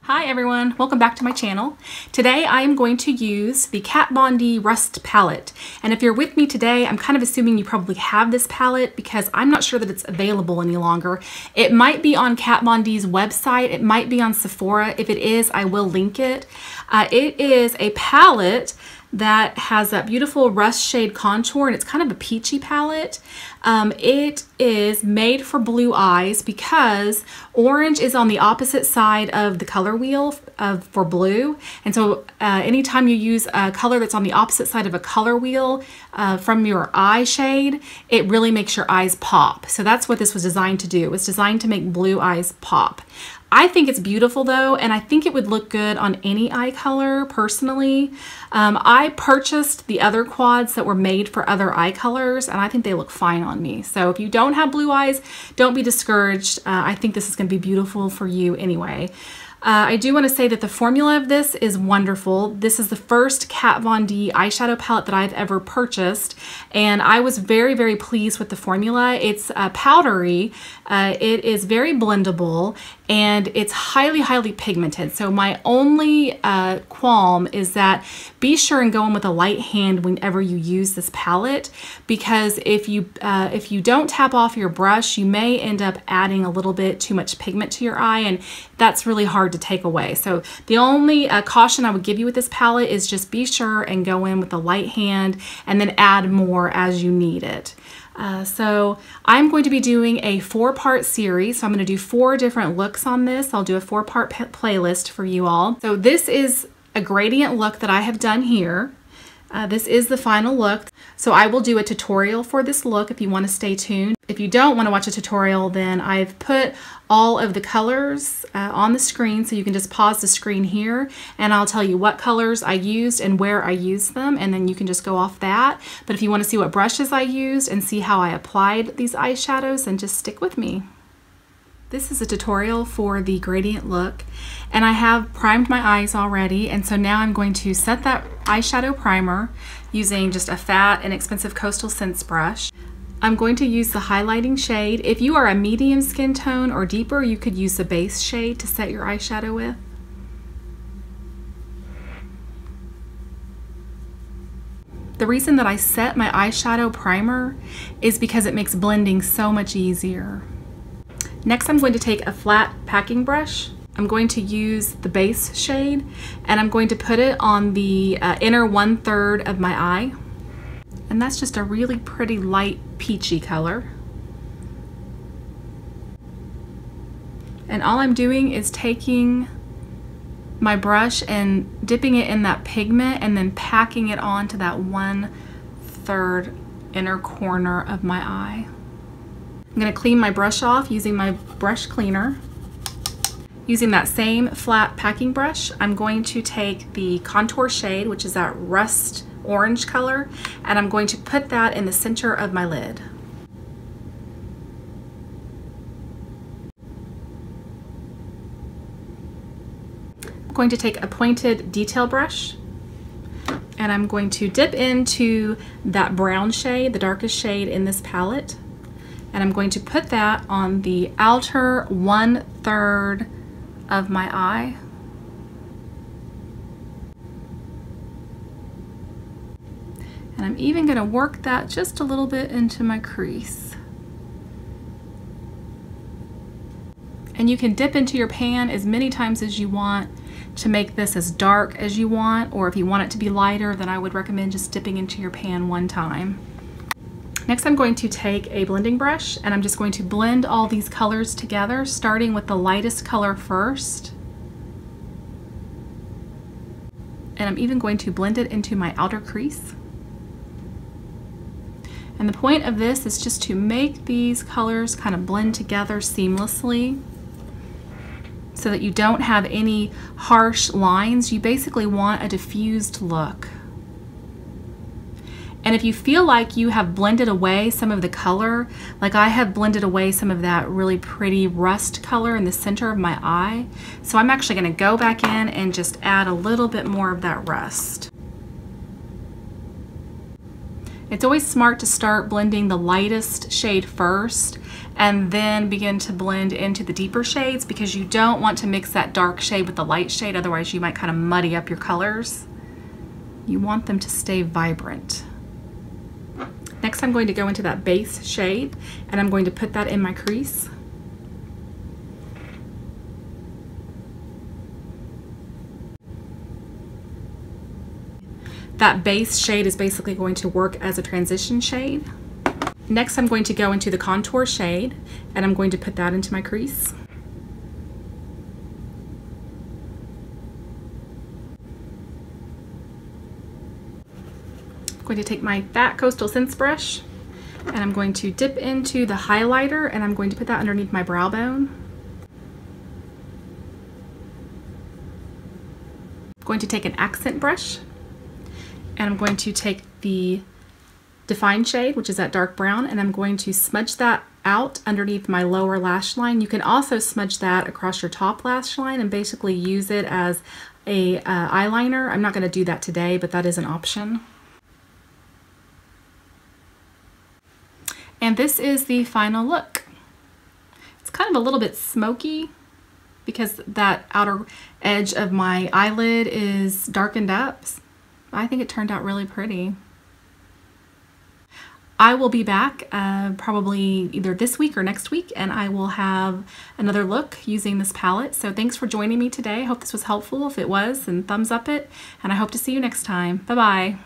Hi everyone, welcome back to my channel. Today I am going to use the KVD Rust palette. And if you're with me today, I'm kind of assuming you probably have this palette because I'm not sure that it's available any longer. It might be on KVD's website, it might be on Sephora. If it is, I will link it. It is a palette that has that beautiful rust shade contour, and it's kind of a peachy palette. It is made for blue eyes because orange is on the opposite side of the color wheel for blue. And so anytime you use a color that's on the opposite side of a color wheel from your eye shade, it really makes your eyes pop. So that's what this was designed to do. It was designed to make blue eyes pop. I think it's beautiful though, and I think it would look good on any eye color personally. I purchased the other quads that were made for other eye colors, and I think they look fine on me. So if you don't have blue eyes, don't be discouraged. I think this is going to be beautiful for you anyway. I do want to say that the formula of this is wonderful. This is the first Kat Von D eyeshadow palette that I've ever purchased, and I was very, very pleased with the formula. It's powdery, it is very blendable, and it's highly, highly pigmented. So my only qualm is that be sure and go in with a light hand whenever you use this palette, because if you don't tap off your brush, you may end up adding a little bit too much pigment to your eye, and that's really hard to take away. So the only caution I would give you with this palette is just be sure and go in with a light hand and then add more as you need it. So I'm going to be doing a 4-part series. So I'm going to do 4 different looks on this. I'll do a 4-part playlist for you all. So this is a gradient look that I have done here. This is the final look. So I will do a tutorial for this look if you want to stay tuned. If you don't want to watch a tutorial, then I've put all of the colors on the screen, so you can just pause the screen here and I'll tell you what colors I used and where I used them, and then you can just go off that. But if you want to see what brushes I used and see how I applied these eyeshadows, then just stick with me. This is a tutorial for the gradient look, and I have primed my eyes already, and so now I'm going to set that eyeshadow primer using just a fat, inexpensive Coastal Scents brush. I'm going to use the highlighting shade. If you are a medium skin tone or deeper, you could use the base shade to set your eyeshadow with. The reason that I set my eyeshadow primer is because it makes blending so much easier. Next, I'm going to take a flat packing brush. I'm going to use the base shade, and I'm going to put it on the inner 1/3 of my eye. And that's just a really pretty light peachy color. And all I'm doing is taking my brush and dipping it in that pigment and then packing it onto that 1/3 inner corner of my eye. I'm going to clean my brush off using my brush cleaner. Using that same flat packing brush, I'm going to take the contour shade, which is that rust orange color, and I'm going to put that in the center of my lid. I'm going to take a pointed detail brush, and I'm going to dip into that brown shade, the darkest shade in this palette, and I'm going to put that on the outer 1/3 of my eye. And I'm even going to work that just a little bit into my crease. And you can dip into your pan as many times as you want to make this as dark as you want, or if you want it to be lighter, then I would recommend just dipping into your pan 1 time. Next, I'm going to take a blending brush, and I'm just going to blend all these colors together, starting with the lightest color first. And I'm even going to blend it into my outer crease. And the point of this is just to make these colors kind of blend together seamlessly so that you don't have any harsh lines. You basically want a diffused look. And if you feel like you have blended away some of the color, like I have blended away some of that really pretty rust color in the center of my eye, so I'm actually going to go back in and just add a little bit more of that rust. It's always smart to start blending the lightest shade first and then begin to blend into the deeper shades, because you don't want to mix that dark shade with the light shade, otherwise you might kind of muddy up your colors. You want them to stay vibrant. Next, I'm going to go into that base shade and I'm going to put that in my crease. That base shade is basically going to work as a transition shade. Next, I'm going to go into the contour shade and I'm going to put that into my crease. I'm going to take my fat Coastal Scents brush and I'm going to dip into the highlighter and I'm going to put that underneath my brow bone. I'm going to take an accent brush and I'm going to take the Define shade, which is that dark brown, and I'm going to smudge that out underneath my lower lash line. You can also smudge that across your top lash line and basically use it as a eyeliner. I'm not going to do that today, but that is an option. And this is the final look. It's kind of a little bit smoky because that outer edge of my eyelid is darkened up. I think it turned out really pretty. I will be back probably either this week or next week, and I will have another look using this palette. So thanks for joining me today. I hope this was helpful. If it was, then thumbs up it, and I hope to see you next time. Bye-bye.